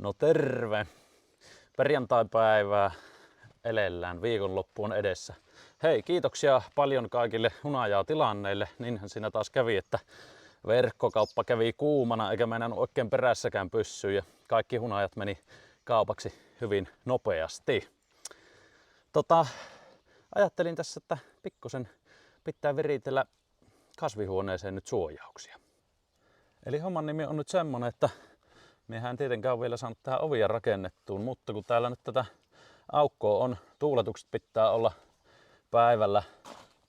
No terve! Perjantaipäivää elellään, viikonloppu on edessä. Hei, kiitoksia paljon kaikille hunajaa tilanneille. Niinhän siinä taas kävi, että verkkokauppa kävi kuumana eikä meinannut oikein perässäkään pyssyä ja kaikki hunajat meni kaupaksi hyvin nopeasti. Ajattelin tässä, että pikkusen pitää viritellä kasvihuoneeseen nyt suojauksia. Eli homman nimi on nyt semmonen, että miehän en tietenkään ole vielä saanut tähän ovia rakennettuun, mutta kun täällä nyt tätä aukkoa on, tuuletukset pitää olla päivällä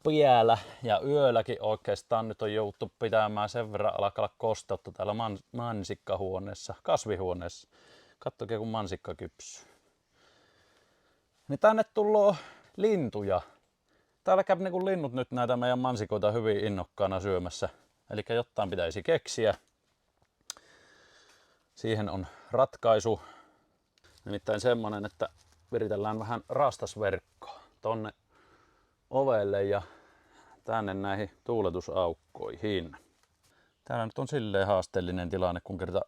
piellä ja yölläkin oikeastaan nyt on jouduttu pitämään sen verran alkaa kosteutta täällä mansikkahuoneessa, kasvihuoneessa. Kattokaa kun mansikka kypsyy. Niin tänne tullaan lintuja. Täällä käy niin kuin linnut nyt näitä meidän mansikoita hyvin innokkaana syömässä. Eli jotain pitäisi keksiä. Siihen on ratkaisu. Nimittäin semmonen, että viritellään vähän rastasverkkoa tonne ovelle ja tänne näihin tuuletusaukkoihin. Täällä nyt on silleen haasteellinen tilanne, kun kerta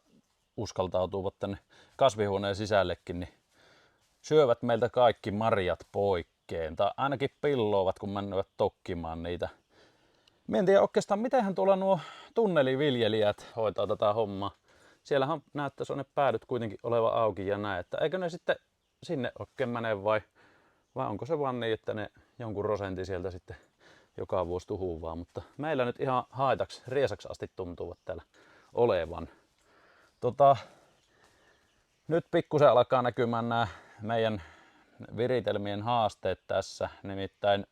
uskaltautuvat tänne kasvihuoneen sisällekin, niin syövät meiltä kaikki marjat poikkeen. Tai ainakin pilloavat, kun menevät tokkimaan niitä. Mä en tiedä oikeastaan, mitenhän tuolla nuo tunneliviljelijät hoitaa tätä hommaa. Siellähän näyttäisi ne päädyt kuitenkin olevan auki ja näin, että eikö ne sitten sinne oikein mene vai onko se vaan niin, että ne jonkun prosentin sieltä sitten joka vuosi tuhuaa, mutta meillä nyt ihan haitaksi, riesaksi asti tuntuvat täällä olevan. Nyt pikkusen alkaa näkymään nämä meidän viritelmien haasteet tässä, nimittäin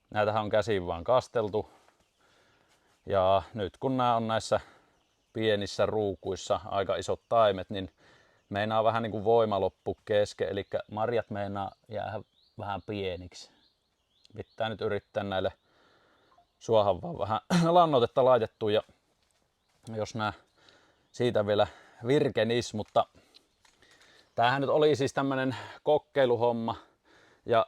näitähän on käsin vaan kasteltu ja nyt kun nämä on näissä pienissä ruukuissa aika isot taimet, niin meinaa vähän niin kuin voima loppu kesken, eli marjat meinaa jäädä vähän pieniksi. Pitää nyt yrittää näille suohan vaan vähän lannoitetta laitettu ja jos nämä siitä vielä virkenis, mutta tämähän nyt oli siis tämmönen kokeiluhomma ja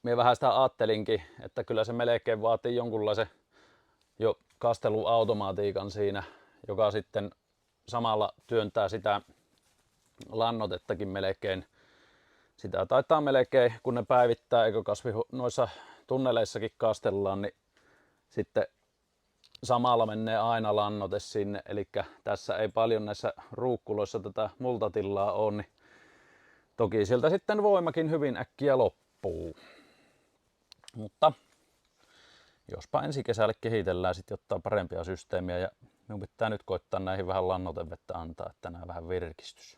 minä vähän sitä ajattelinkin, että kyllä se melkein vaatii jonkunlaisen jo kasteluautomatiikan siinä, joka sitten samalla työntää sitä lannoitettakin melkein. Sitä taitaa melkein, kun ne päivittää, eikö noissa tunneleissakin kastellaan, niin sitten samalla menee aina lannoite sinne. Eli tässä ei paljon näissä ruukkuloissa tätä multatilaa ole, niin toki sieltä sitten voimakin hyvin äkkiä loppuu. Mutta jospa ensi kesälle kehitellään sitten jotain parempia systeemiä ja minun pitää nyt koittaa näihin vähän lannoitevettä antaa, että nämä vähän virkistys.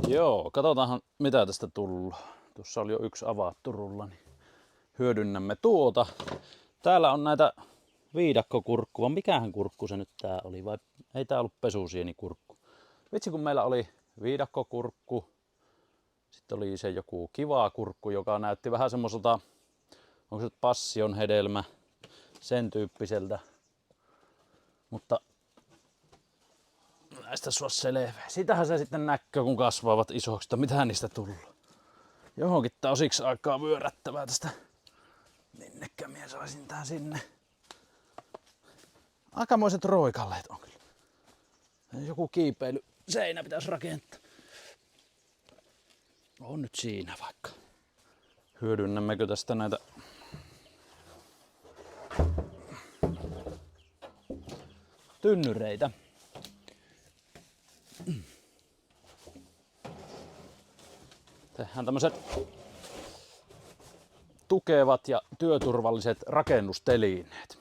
Joo, katsotaanhan mitä tästä tullaan. Tuossa oli jo yksi avattu rulla, niin hyödynnämme tuota. Täällä on näitä viidakkokurkkua. Mikähän kurkku se nyt tää oli vai ei tää ollut pesusienikurkku? Vitsi kun meillä oli viidakkokurkku. Sitten oli se joku kiva kurkku, joka näytti vähän semmoiselta, onko se passion hedelmä, sen tyyppiseltä. Mutta näistä sua selvä. Sitähän se sitten näkyy, kun kasvavat isoksi, että mitä niistä tullut. Johonkin tää on siksi aikaa vyörättävää tästä. Minnekä minä saisin tää sinne. Aikamoiset roikalleet on kyllä. Joku kiipeily seinä pitäisi rakentaa. On nyt siinä vaikka. Hyödynnämmekö tästä näitä tynnyreitä? Tehdään tämmöiset tukevat ja työturvalliset rakennustelineet.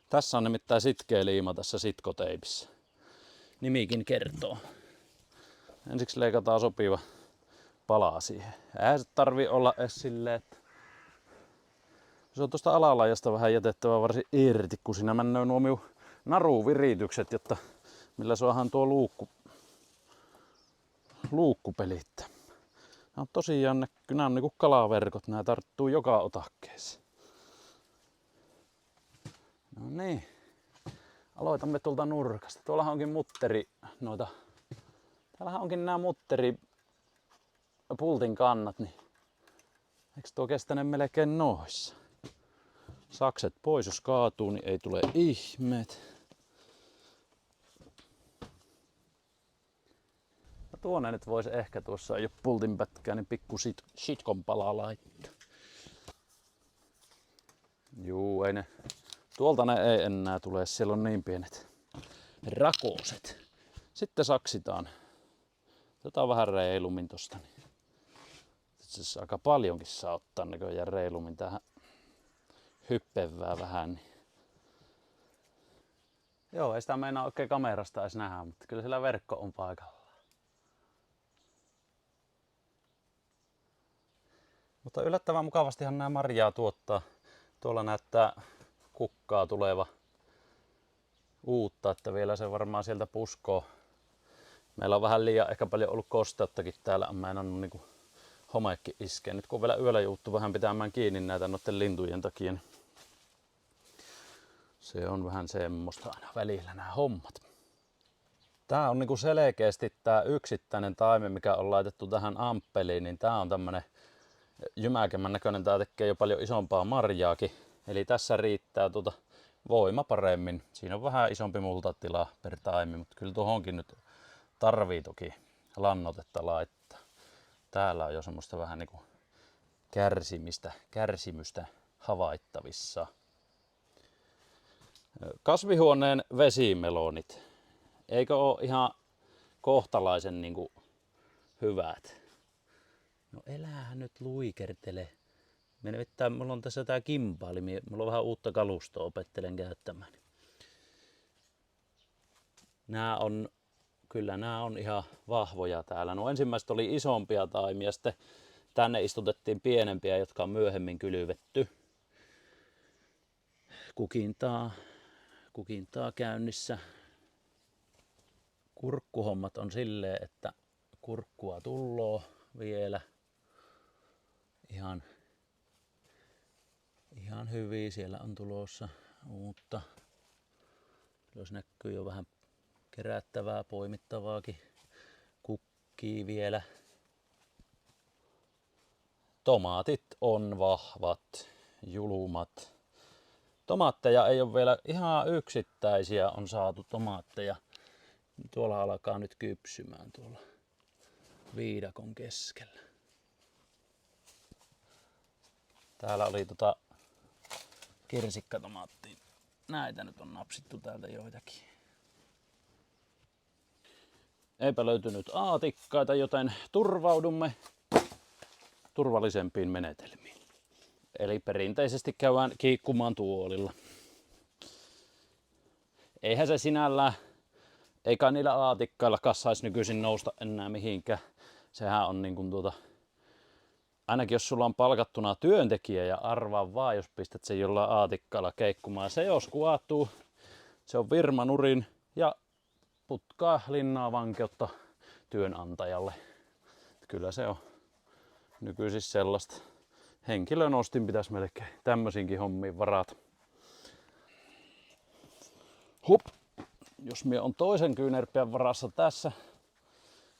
Tässä on nimittäin sitkeä liima tässä sitkoteipissä. Nimikin kertoo. Ensiksi leikataan sopiva pala siihen. Eihän se tarvii olla edes silleen, että se on tuosta alalajasta vähän jätettävä varsin irti, kun siinä menee nuo minun naruviritykset, jotta millä saadaan tuo luukku pelittää. Nämä on tosiaan nämä on niinku kalaverkot, nämä tarttuu joka otakkeeseen. No niin, aloitamme tuolta nurkasta. Tuollahan onkin mutteri noita. Täällähän onkin nämä mutteri pultin kannat, niin Eikö tuo kestäne melkein noissa? Sakset pois, jos kaatuu, niin ei tule ihmeet. No tuonne nyt voisi ehkä, tuossa ei ole pultin pätkää, niin pikku sitkon palaa laittaa. Juu, ei ne. Tuolta ne ei enää tule, siellä on niin pienet rakoset. Sitten saksitaan. Otetaan vähän reilummin tosta. Itse aika paljonkin saa ottaa näköjään reilummin tähän hyppevää vähän. Niin. Joo, ei sitä meinaa oikein kamerasta edes nähdä, mutta kyllä sillä verkko on paikalla. Mutta yllättävän mukavastihan nämä marjaa tuottaa. Tuolla näyttää kukkaa tuleva uutta, että vielä se varmaan sieltä puskoo. Meillä on vähän liian ehkä paljon ollut kosteuttakin täällä, on meinannut niinku homeekin iskee. Nyt kun on vielä yöllä juttu vähän pitämään kiinni näitä noiden lintujen takia, niin se on vähän semmoista aina välillä nämä hommat. Tää on niinku selkeästi tää yksittäinen taimen, mikä on laitettu tähän amppeliin, niin tää on tämmönen jymäkemmän näköinen. Tää tekee jo paljon isompaa marjaakin. Eli tässä riittää voima paremmin. Siinä on vähän isompi multatila per taimi, mutta kyllä tuohonkin nyt tarvii toki lannoitetta laittaa. Täällä on jo semmoista vähän niinku kärsimystä havaittavissa. Kasvihuoneen vesimelonit. Eikö ole ihan kohtalaisen niinku hyvät? No elähän nyt luikertele. Mulla on tässä tää kimpaali. Mulla on vähän uutta kalustoa, opettelen käyttämään. Kyllä nämä on ihan vahvoja täällä. No ensimmäiset oli isompia taimia, sitten tänne istutettiin pienempiä, jotka on myöhemmin kylvetty. Kukintaa käynnissä. Kurkkuhommat on silleen, että kurkkua tulloo vielä. Ihan hyviä siellä on tulossa uutta. Jos näkyy jo vähän kerättävää, poimittavaakin kukkii vielä. Tomaatit on vahvat, julmat. Tomaatteja ei ole vielä ihan yksittäisiä, on saatu tomaatteja. Tuolla alkaa nyt kypsymään tuolla viidakon keskellä. Täällä oli kirsikkatomaattia. Näitä nyt on napsittu täältä joitakin. Eipä löytynyt aatikkaita, joten turvaudumme turvallisempiin menetelmiin. Eli perinteisesti käydään kiikkumaan tuolilla. Eihän se sinällään, eikä niillä aatikkailla saisi nykyisin nousta enää mihinkään. Sehän on niin kuin ainakin jos sulla on palkattuna työntekijä ja arvaa vaan, jos pistät sen jollain aatikkailla keikkumaan. Se jos kuatuu, se on virmanurin ja putkaa linnaa vankeutta työnantajalle. Kyllä se on nykyisin sellaista. Henkilön ostin pitäisi melkein tämmöisiinkin hommiin varata. Hup! Jos minä on toisen kyynärpään varassa tässä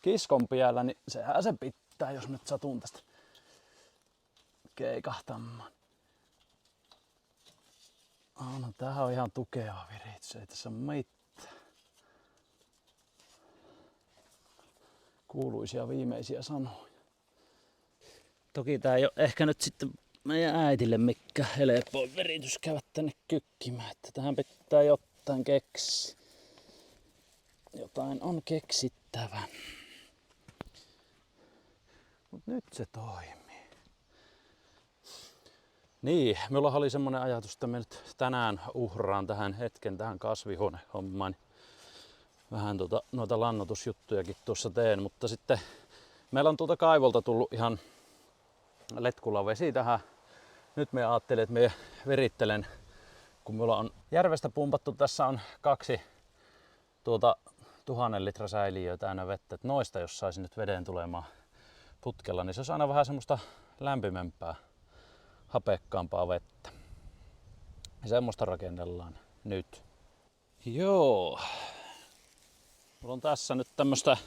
kiskon piellä, niin sehän se pitää, jos nyt satun tästä keikahtamaan. No tämähän on ihan tukeva viritys, ei tässä ole mitään. Kuuluisia viimeisiä sanoja. Toki tää ei ole ehkä nyt sitten meidän äitille mikä helpoin viritys käydä tänne kykkimään, että tähän pitää jotain keksiä. Jotain on keksittävä. Mut nyt se toimii. Niin, minulla oli semmonen ajatus, että me nyt tänään uhraan tähän hetken tähän kasvihuonehommaan. Vähän noita lannoitusjuttujakin tuossa teen, mutta sitten meillä on kaivolta tullut ihan letkulla vesi tähän. Nyt me ajattelin, että me virittelen, kun minulla on järvestä pumpattu, tässä on 2 1000 litran säiliöä täynnä vettä, että noista jos saisi nyt veden tulemaan putkella, niin se olisi aina vähän semmoista lämpimempää, hapekkaampaa vettä. Ja semmoista rakennellaan nyt. Joo. Mulla on tässä nyt tämmöstä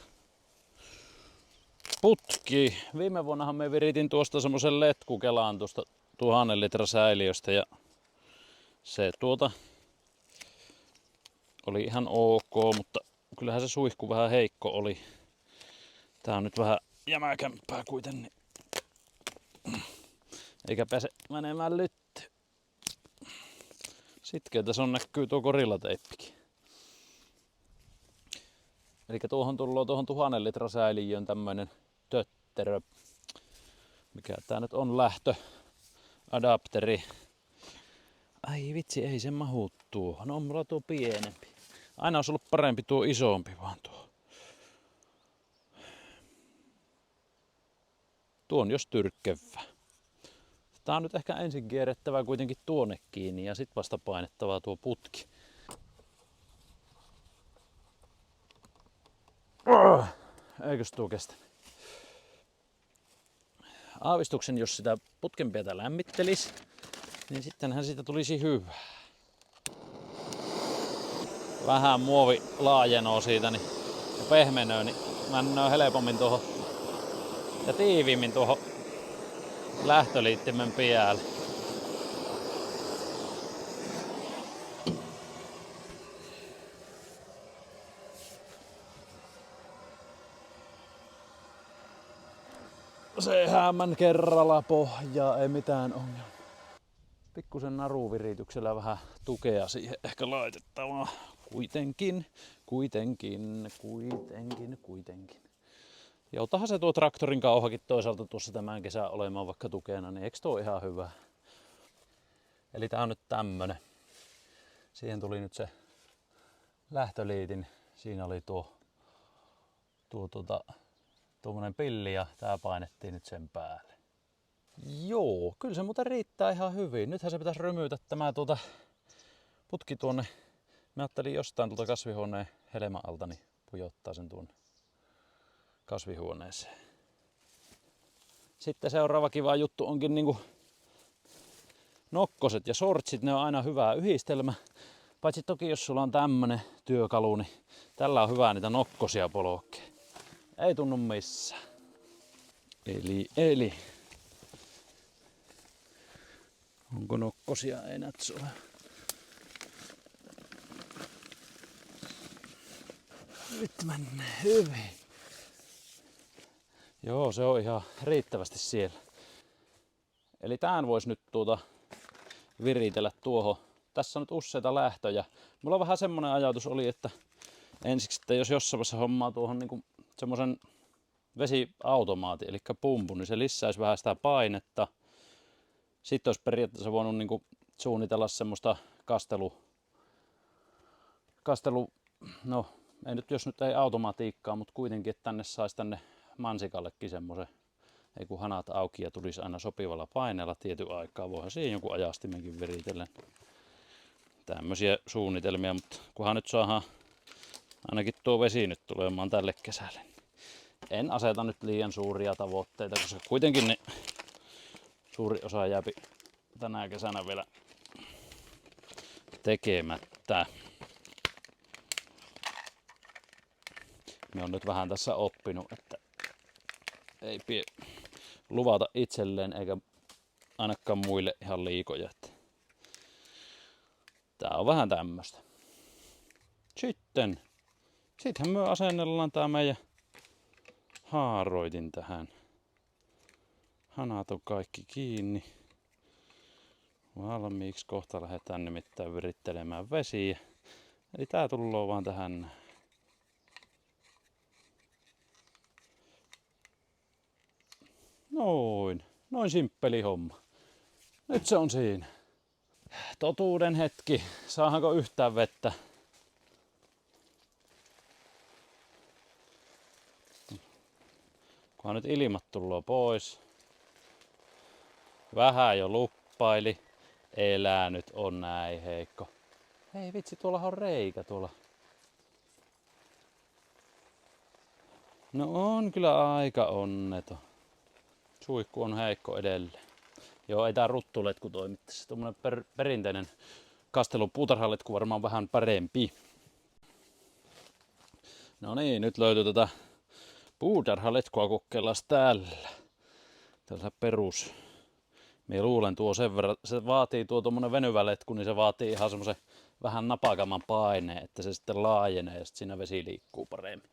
putki. Viime vuonnahan me viritin tuosta semmosen letkukelaan tuosta 1000 litran säiliöstä ja se oli ihan ok, mutta kyllähän se suihku vähän heikko oli. Tää on nyt vähän jämäkämpää kuitenkin. Eikä pääse menemään lytty. Sitkeä se on, näkyy tuo gorillateippikin. Eli tuohon tullaan tuohon 1000 litran säiliöön tämmönen tötterö. Mikä tää nyt on, lähtöadapteri. Ai vitsi, ei se mahu tuohon. On mulla tuo pienempi. Aina olisi ollut parempi tuo isompi vaan tuo. Tuo on jos tyrkkevä. Tää on nyt ehkä ensin kierrettävä kuitenkin tuonne kiinni ja sit vasta painettava tuo putki. Eikös tuo kestä? Aavistuksen, jos sitä putkenpietä lämmittelis, niin sittenhän siitä tulisi hyvää. Vähän muovi laajenoo siitä niin, ja pehmenöö, niin männöö helpommin tuohon ja tiiviimmin tuohon lähtöliittimen päälle. Se hämän kerralla pohjaa, ei mitään ongelmaa. Pikkusen naruvirityksellä vähän tukea siihen ehkä laitettavaa. Kuitenkin. Joutahan se tuo traktorin kauhakin toisaalta tuossa tämän kesän olemaan vaikka tukena, niin eikö tuo ihan hyvä? Eli tää on nyt tämmönen. Siihen tuli nyt se lähtöliitin. Siinä oli tuommoinen pilli ja tää painettiin nyt sen päälle. Joo, kyllä se muuten riittää ihan hyvin. Nythän se pitäisi rymytä tämä putki tuonne. Mä ajattelin jostain tuolta kasvihuoneen helman alta niin pujottaa sen tuonne kasvihuoneeseen. Sitten seuraava kiva juttu onkin niinku nokkoset ja sortsit. Ne on aina hyvä yhdistelmä. Paitsi toki jos sulla on tämmönen työkalu, niin tällä on hyvä niitä nokkosia polkea. Ei tunnu missään. Eli. Onko nokkosia? Ei näyttäisi ole. Nyt menee hyvin. Joo, se on ihan riittävästi siellä. Eli tän vois nyt viritellä tuohon. Tässä on nyt useita lähtöjä. Mulla vähän semmonen ajatus oli, että ensiksi, että jos jossain vaiheessa hommaa tuohon niinku semmosen vesiautomaatin, eli pumpun, niin se lisäisi vähän sitä painetta. Sitten olisi periaatteessa voinut niinku suunnitella semmoista no ei nyt, jos nyt ei automatiikkaa, mutta kuitenkin, että tänne saisi tänne mansikallekin semmoisen, ei kun hanat auki ja tulisi aina sopivalla paineella tietyn aikaa. Voihan siihen jonkun ajastimenkin viritellä. Tämmöisiä suunnitelmia, mutta kunhan nyt saadaan ainakin tuo vesi nyt tulemaan tälle kesälle. En aseta nyt liian suuria tavoitteita, koska kuitenkin ne suuri osa jääpi tänä kesänä vielä tekemättä. Me on nyt vähän tässä oppinut, että ei luvata itselleen eikä ainakaan muille ihan liikoja. Tää on vähän tämmöstä. Sittenhän me asennellaan tää meidän haaroitin tähän. Hanat on kaikki kiinni. Valmiiksi, kohta lähdetään nimittäin virittelemään vesiä. Eli tää tullaan vaan tähän. Noin simppeli homma. Nyt se on siinä. Totuuden hetki. Saahanko yhtään vettä? Kunhan nyt ilmat tullaan pois. Vähän jo luppaili. Elää nyt on näin heikko. Hei vitsi, tuolla on reikä tuolla. No on kyllä aika onneton. Suihku on heikko edelleen. Joo, ei tää ruttuletku toimittaisi. Tuommoinen perinteinen kastelupuutarhaletku varmaan vähän parempi. No niin, nyt löytyy tätä Puutarhaletkoa kokeillaan täällä. Tällä perus. Mie luulen tuo sen verran, se vaatii tuo tommonen venyvä letku, niin se vaatii ihan semmosen vähän napakamman paineen, että se sitten laajenee ja sitten siinä vesi liikkuu paremmin.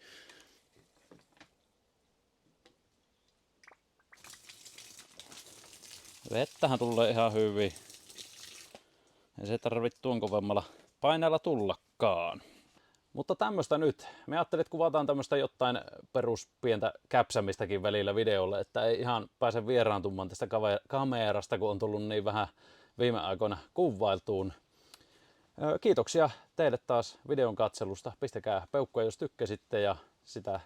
Vettähän tulee ihan hyvin. Ei se tarvitse tuon kovemmalla paineella tullakaan. Mutta tämmöstä nyt. Me ajattelin, että kuvataan tämmöstä jotain peruspientä käpsämistäkin välillä videolle, että ei ihan pääse vieraantumaan tästä kamerasta, kun on tullut niin vähän viime aikoina kuvailtuun. Kiitoksia teille taas videon katselusta. Pistäkää peukkua, jos tykkäsitte, ja sitä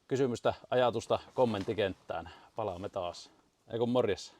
kysymystä, ajatusta kommenttikenttään. Palaamme taas. Eikö morjes?